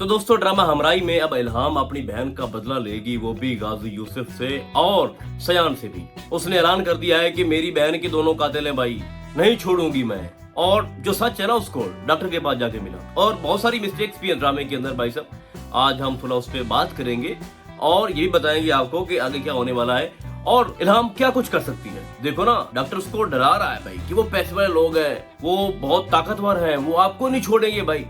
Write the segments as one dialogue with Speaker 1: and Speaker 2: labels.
Speaker 1: तो दोस्तों ड्रामा हमराई में अब इल्हाम अपनी बहन का बदला लेगी, वो भी गाजी यूसुफ से और सयान से भी। उसने ऐलान कर दिया है कि मेरी बहन के दोनों कातिल हैं भाई, नहीं छोड़ूंगी मैं। और जो सच है ना उसको डॉक्टर के पास जाके मिला। और बहुत सारी मिस्टेक्स भी है ड्रामे के अंदर भाई साहब, आज हम थोड़ा उस पर बात करेंगे और ये भी बताएंगे आपको कि आगे क्या होने वाला है और इल्हाम क्या कुछ कर सकती है। देखो ना, डॉक्टर उसको डरा रहा है भाई कि वो पैसे वाले लोग हैं, वो बहुत ताकतवर हैं, वो आपको नहीं छोड़ेंगे भाई।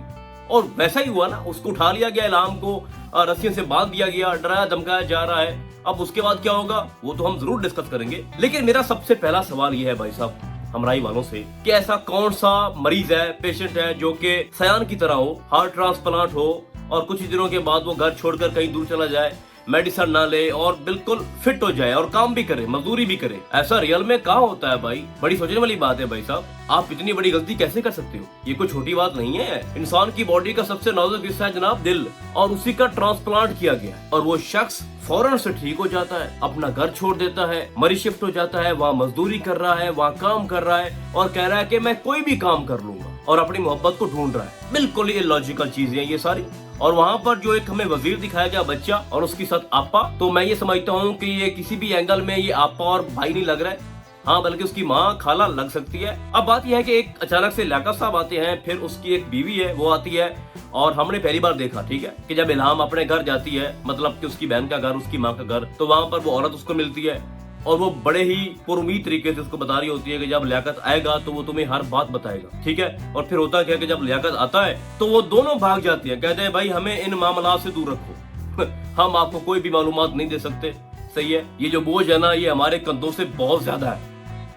Speaker 1: और वैसा ही हुआ ना, उसको उठा लिया गया, इल्हाम को रस्सियों से बांध दिया गया, डराया धमकाया जा रहा है। अब उसके बाद क्या होगा वो तो हम जरूर डिस्कस करेंगे। लेकिन मेरा सबसे पहला सवाल ये है भाई साहब हमराई वालों से कि ऐसा कौन सा मरीज है, पेशेंट है जो कि सयान की तरह हो, हार्ट ट्रांसप्लांट हो और कुछ ही दिनों के बाद वो घर छोड़कर कहीं दूर चला जाए, मेडिसिन ना ले और बिल्कुल फिट हो जाए और काम भी करे, मजदूरी भी करे। ऐसा रियल में कहाँ होता है भाई? बड़ी सोचने वाली बात है भाई साहब। आप इतनी बड़ी गलती कैसे कर सकते हो? ये कोई छोटी बात नहीं है। इंसान की बॉडी का सबसे नाजुक हिस्सा है जनाब दिल, और उसी का ट्रांसप्लांट किया गया है और वो शख्स फौरन से ठीक हो जाता है, अपना घर छोड़ देता है, मरी शिफ्ट हो जाता है, वहाँ मजदूरी कर रहा है, वहाँ काम कर रहा है और कह रहा है कि मैं कोई भी काम कर लूंगा और अपनी मोहब्बत को ढूंढ रहा है। बिल्कुल ही इलॉजिकल चीजें हैं ये सारी। और वहाँ पर जो एक हमें वजीर दिखाया गया बच्चा और उसके साथ आपा, तो मैं ये समझता हूँ कि ये किसी भी एंगल में ये आपा और भाई नहीं लग रहा है, हाँ बल्कि उसकी माँ खाला लग सकती है। अब बात यह है कि एक अचानक से लियाकत साहब आते हैं, फिर उसकी एक बीवी है वो आती है और हमने पहली बार देखा, ठीक है, कि जब इल्हाम अपने घर जाती है, मतलब कि उसकी बहन का घर, उसकी माँ का घर, तो वहाँ पर वो औरत उसको मिलती है और वो बड़े ही पुरुमीद तरीके से उसको बता रही होती है कि जब लियाकत आएगा तो वो तुम्हें हर बात बताएगा, ठीक है। और फिर होता क्या कि जब लियाकत आता है तो वो दोनों भाग जाती है, कहते हैं भाई हमें इन मामला से दूर रखो हम आपको कोई भी मालूमात नहीं दे सकते, सही है। ये जो बोझ है ना ये हमारे कंधों से बहुत ज्यादा है,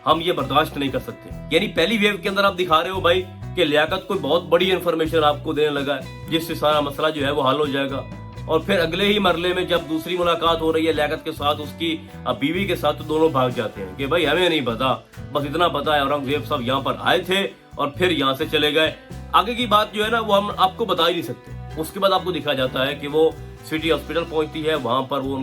Speaker 1: हम ये बर्दाश्त नहीं कर सकते। यानी पहली वेव के अंदर आप दिखा रहे हो भाई कि लियाकत कोई बहुत बड़ी इन्फॉर्मेशन आपको देने लगा है जिससे सारा मसला जो है वो हल हो जाएगा। और फिर अगले ही मरले में जब दूसरी मुलाकात हो रही है लियाकत के साथ, उसकी बीवी के साथ, तो दोनों भाग जाते हैं कि भाई हमें नहीं पता, बस इतना पता है औरंगजेब साहब यहाँ पर आए थे और फिर यहाँ से चले गए। आगे की बात जो है ना वो हम आपको बता ही नहीं सकते। उसके बाद आपको दिखाया जाता है कि वो सिटी हॉस्पिटल पहुंचती है, वहां पर वो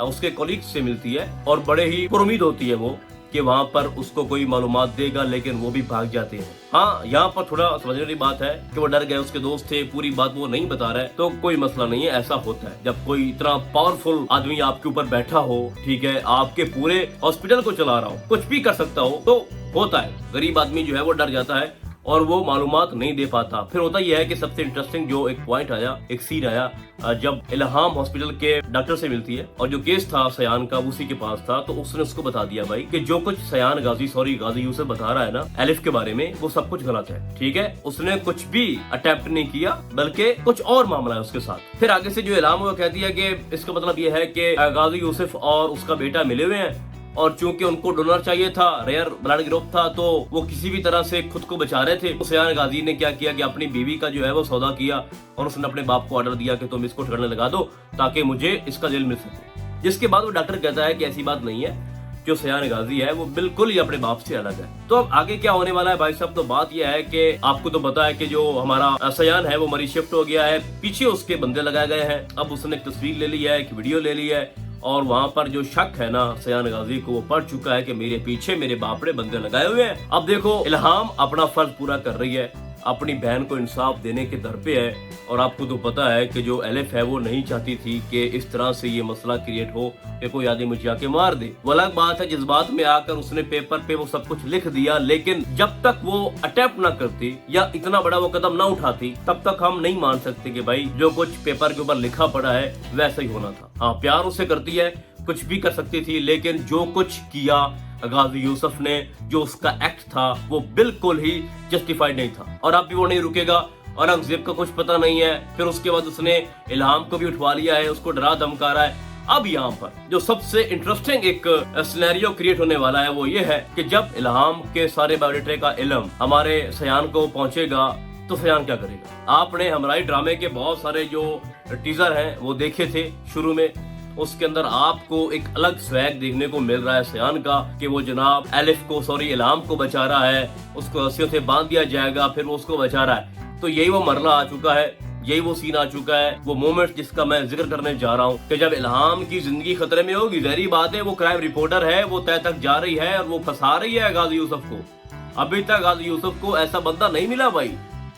Speaker 1: उसके कोलीग्स से मिलती है और बड़े ही उम्मीद होती है वो कि वहां पर उसको कोई मालूमात देगा, लेकिन वो भी भाग जाते हैं। हाँ, यहाँ पर थोड़ा समझने वाली बात है कि वो डर गए, उसके दोस्त थे, पूरी बात वो नहीं बता रहा है, तो कोई मसला नहीं है। ऐसा होता है जब कोई इतना पावरफुल आदमी आपके ऊपर बैठा हो, ठीक है, आपके पूरे हॉस्पिटल को चला रहा हो, कुछ भी कर सकता हो, तो होता है। गरीब आदमी जो है वो डर जाता है और वो मालूमात नहीं दे पाता। फिर होता यह है कि सबसे इंटरेस्टिंग जो एक पॉइंट आया, एक सीन आया, जब इल्हाम हॉस्पिटल के डॉक्टर से मिलती है और जो केस था सयान का उसी के पास था, तो उसने उसको बता दिया भाई कि जो कुछ सयान गाजी यूसुफ बता रहा है ना एलिफ के बारे में, वो सब कुछ गलत है, ठीक है। उसने कुछ भी अटेम्प्ट नहीं किया, बल्कि कुछ और मामला है उसके साथ। फिर आगे से जो इल्हाम वो कहती है कि इसका मतलब ये है कि गाजी यूसुफ और उसका बेटा मिले हुए हैं और चूंकि उनको डोनर चाहिए था, रेयर ब्लड ग्रुप था, तो वो किसी भी तरह से खुद को बचा रहे थे। तो सयान गाजी ने क्या किया कि अपनी बीवी का जो है वो सौदा किया और उसने अपने बाप को ऑर्डर दिया कि तुम इसको ठगने लगा दो ताकि मुझे इसका दिल मिल सके। जिसके बाद वो डॉक्टर कहता है कि ऐसी बात नहीं है, जो सयान गाजी है वो बिल्कुल ही अपने बाप से अलग है। तो अब आगे क्या होने वाला है भाई साहब? तो बात यह है कि आपको तो पता है कि जो हमारा सयान है वो मरी शिफ्ट हो गया है, पीछे उसके बंदे लगाए गए हैं। अब उसने एक तस्वीर ले ली है, एक वीडियो ले ली है और वहाँ पर जो शक है ना सयान गाजी को, वो पढ़ चुका है कि मेरे पीछे मेरे बाप ने बंदे लगाए हुए हैं। अब देखो इल्हाम अपना फर्ज पूरा कर रही है, अपनी बहन को इंसाफ देने के दर पे है। और आपको तो पता है कि जो एलिफ है वो नहीं चाहती थी कि इस तरह से ये मसला क्रिएट हो कि कोई आदमी मुझे आके मार दे। वो अलग बात है जज्बात में आकर उसने पेपर पे वो सब कुछ लिख दिया, लेकिन जब तक वो अटेम्प्ट ना करती या इतना बड़ा वो कदम ना उठाती तब तक हम नहीं मान सकते कि भाई जो कुछ पेपर के ऊपर लिखा पड़ा है वैसा ही होना था। हाँ, प्यार उससे करती है, कुछ भी कर सकती थी, लेकिन जो कुछ किया गाजी यूसुफ ने, जो उसका एक्ट था वो बिल्कुल ही जस्टिफाइड नहीं था। और अब भी वो नहीं रुकेगा। औरंगजेब का कुछ पता नहीं है, फिर उसके बाद उसने इल्हाम को भी उठवा लिया है, उसको डरा धमका रहा है। अब यहाँ पर जो सबसे इंटरेस्टिंग एक सिनेरियो क्रिएट होने वाला है वो ये है कि जब इल्हाम के सारे बायोडेटा का इल्म हमारे सयान को पहुंचेगा तो सयान क्या करेगा? आपने हमराई ड्रामे के बहुत सारे जो टीजर हैं वो देखे थे शुरू में, उसके अंदर आपको एक अलग स्वैग देखने को मिल रहा है सयान का कि वो जनाब इल्हाम को बचा रहा है, उसको रस्सियों से बांध दिया जाएगा, फिर वो उसको बचा रहा है। तो यही वो मरला आ चुका है, यही वो सीन आ चुका है, वो मोमेंट जिसका मैं जिक्र करने जा रहा हूँ कि जब इल्हाम की जिंदगी खतरे में होगी। जहरी बात है, वो क्राइम रिपोर्टर है, वो तय तक जा रही है और वो फंसा रही है गाजी यूसुफ को। अभी तक गाजी यूसुफ को ऐसा बंदा नहीं मिला भाई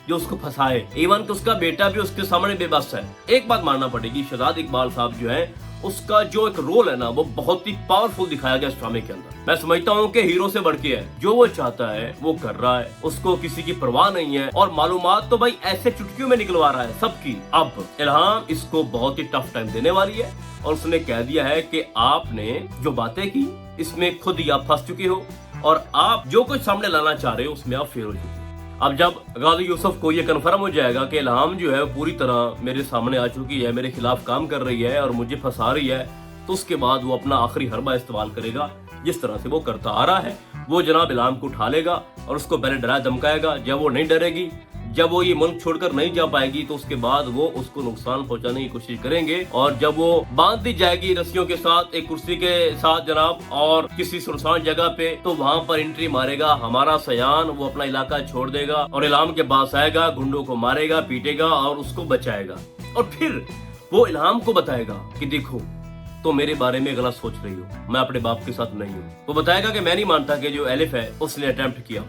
Speaker 1: जो उसको फंसाए, इवन कि उसका बेटा भी उसके सामने बेबस है। एक बात मानना पड़ेगी, शहजाद इकबाल साहब जो है उसका जो एक रोल है ना वो बहुत ही पावरफुल दिखाया गया इस ड्रामे के अंदर। मैं समझता हूँ कि हीरो से बढ़ के है, जो वो चाहता है वो कर रहा है, उसको किसी की परवाह नहीं है और मालूमात तो भाई ऐसे चुटकियों में निकलवा रहा है सबकी। अब इल्हाम इसको बहुत ही टफ टाइम देने वाली है और उसने कह दिया है कि आपने जो बातें की इसमें खुद ही आप फंस चुके हो और आप जो कुछ सामने लाना चाह रहे हो उसमें आप फेल हो चुके हो। अब जब गाजी यूसुफ को ये कन्फर्म हो जाएगा कि इल्हाम जो है पूरी तरह मेरे सामने आ चुकी है, मेरे खिलाफ काम कर रही है और मुझे फंसा रही है, तो उसके बाद वो अपना आखिरी हरबा इस्तेमाल करेगा जिस तरह से वो करता आ रहा है। वो जनाब इल्हाम को उठा लेगा और उसको पहले डरा धमकाएगा। जब वो नहीं डरेगी, जब वो ये मुल्क छोड़कर नहीं जा पाएगी, तो उसके बाद वो उसको नुकसान पहुंचाने की कोशिश करेंगे और जब वो बांध दी जाएगी रस्सियों के साथ एक कुर्सी के साथ जनाब और किसी सुनसान जगह पे, तो वहां पर एंट्री मारेगा हमारा सयान। वो अपना इलाका छोड़ देगा और इल्हाम के पास आएगा, गुंडों को मारेगा, पीटेगा और उसको बचाएगा और फिर वो इल्हाम को बताएगा कि देखो तो मेरे बारे में गलत सोच रही हो, मैं अपने बाप के साथ नहीं हूँ। वो बताएगा कि मैं नहीं मानता कि जो एलिफ है उसने अटेम्प्ट किया,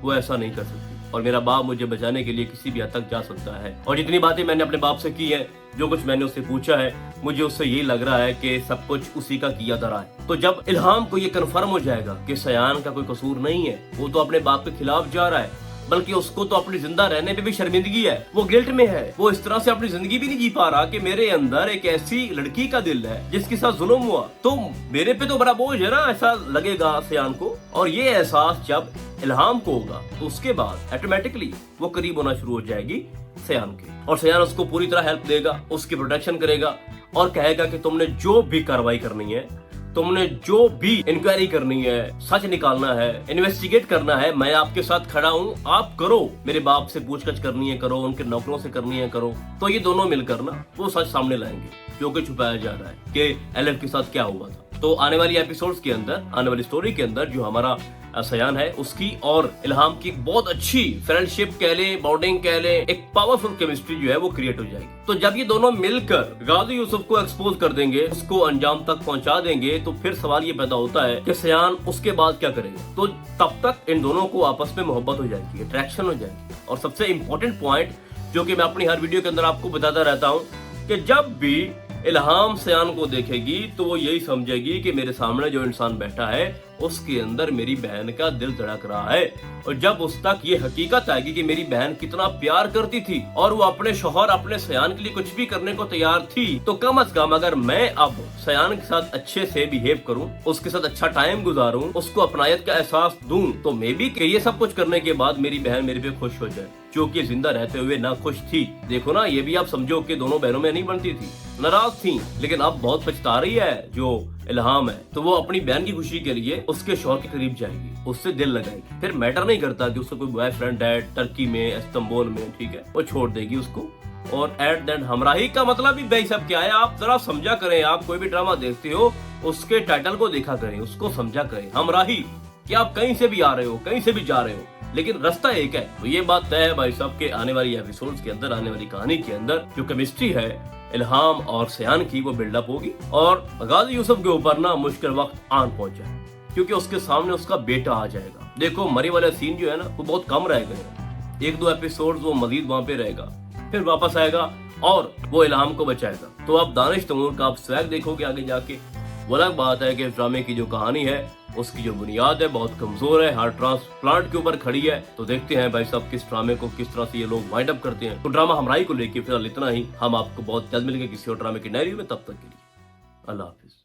Speaker 1: वो ऐसा नहीं कर सकती और मेरा बाप मुझे बचाने के लिए किसी भी हद तक जा सकता है। और जितनी बातें मैंने अपने बाप से की है, जो कुछ मैंने उससे पूछा है, मुझे उससे यही लग रहा है कि सब कुछ उसी का किया धरा है। तो जब इल्हाम को ये कन्फर्म हो जाएगा कि सयान का कोई कसूर नहीं है, वो तो अपने बाप के खिलाफ जा रहा है, बल्कि उसको तो अपनी जिंदा रहने पे भी शर्मिंदगी है, वो गिल्ट में है, वो इस तरह से अपनी जिंदगी भी नहीं जी पा रहा कि मेरे अंदर एक ऐसी लड़की का दिल है जिसके साथ जुल्म हुआ, तो मेरे पे तो बड़ा बोझ है ना, ऐसा लगेगा सयान को। और ये एहसास जब इल्हाम को होगा तो उसके बाद ऑटोमेटिकली वो करीब होना शुरू हो जाएगी सयान के और सयान उसको पूरी तरह हेल्प देगा, उसकी प्रोटेक्शन करेगा और कहेगा कि तुमने जो भी कार्रवाई करनी है, तुमने जो भी इंक्वायरी करनी है, सच निकालना है, इन्वेस्टिगेट करना है, मैं आपके साथ खड़ा हूँ, आप करो। मेरे बाप से पूछताछ करनी है करो, उनके नौकरों से करनी है करो। तो ये दोनों मिलकर ना वो सच सामने लाएंगे जो कि छुपाया जा रहा है कि एलिफ के साथ क्या हुआ था। तो आने वाली एपिसोड्स के अंदर, आने वाली स्टोरी के अंदर जो हमारा सयान है उसकी और इल्हाम की बहुत अच्छी फ्रेंडशिप कह ले, बॉन्डिंग कह ले, एक पावरफुल केमिस्ट्री जो है वो क्रिएट हो जाएगी। तो जब ये दोनों मिलकर गाजी यूसुफ को एक्सपोज कर देंगे, उसको अंजाम तक पहुंचा देंगे, तो फिर सवाल ये पैदा होता है कि सयान उसके बाद क्या करेगा। तो तब तक इन दोनों को आपस में मोहब्बत हो जाएगी, अट्रैक्शन हो जाएगी। और सबसे इंपॉर्टेंट पॉइंट जो कि मैं अपनी हर वीडियो के अंदर आपको बताता रहता हूँ कि जब भी इल्हाम सयान को देखेगी तो वो यही समझेगी कि मेरे सामने जो इंसान बैठा है उसके अंदर मेरी बहन का दिल धड़क रहा है। और जब उस तक ये हकीकत आएगी कि मेरी बहन कितना प्यार करती थी और वो अपने शौहर, अपने सयान के लिए कुछ भी करने को तैयार थी, तो कम अज कम अगर मैं अब सयान के साथ अच्छे से बिहेव करूं, उसके साथ अच्छा टाइम गुजारूं, उसको अपनायत का एहसास दूं, तो मे बी कि ये सब कुछ करने के बाद मेरी बहन मेरे पे खुश हो जाए, जो कि जिंदा रहते हुए ना खुश थी। देखो ना, ये भी आप समझो कि दोनों बहनों में नहीं बनती थी, नाराज थी, लेकिन अब बहुत पछता रही है जो इल्हाम है। तो वो अपनी बहन की खुशी के लिए उसके शौहर के करीब जाएगी, उससे दिल लगाएगी। फिर मैटर नहीं करता कि उसका कोई बॉयफ्रेंड है टर्की में, इस्तांबुल में, ठीक है, वो छोड़ देगी उसको। और एट द एंड हमराही का मतलब ही भाई सब क्या है, आप जरा समझा करें। आप कोई भी ड्रामा देखते हो उसके टाइटल को देखा करें, उसको समझा करें। हमराही कि आप कहीं से भी आ रहे हो, कहीं से भी जा रहे हो, लेकिन रास्ता एक है। तो ये बात तय है भाई साहब के आने वाली एपिसोड्स के अंदर, आने वाली कहानी के अंदर जो केमिस्ट्री है इल्हाम और सयान की, वो बिल्डअप होगी। और गाजी यूसुफ के ऊपर ना मुश्किल वक्त आन पहुंचा है, क्योंकि उसके सामने उसका बेटा आ जाएगा। देखो मरी वाला सीन जो है ना वो बहुत कम रह गए, 1-2 एपिसोड वो मजीद वहां पे रहेगा, फिर वापस आएगा और वो इल्हाम को बचाएगा। तो आप दानिश तैमूर का आप स्वैग देखोगे आगे जाके। वो अलग बात है कि इस ड्रामे की जो कहानी है उसकी जो बुनियाद है बहुत कमजोर है, हार्ट ट्रांसप्लांट के ऊपर खड़ी है। तो देखते हैं भाई साहब किस ड्रामे को किस तरह से ये लोग वाइंड अप करते हैं। तो ड्रामा हमराही को लेके फिलहाल इतना ही। हम आपको बहुत जल्द मिलेंगे किसी और ड्रामे की नई वीडियो में, तब तक के लिए अल्लाह हाफिज।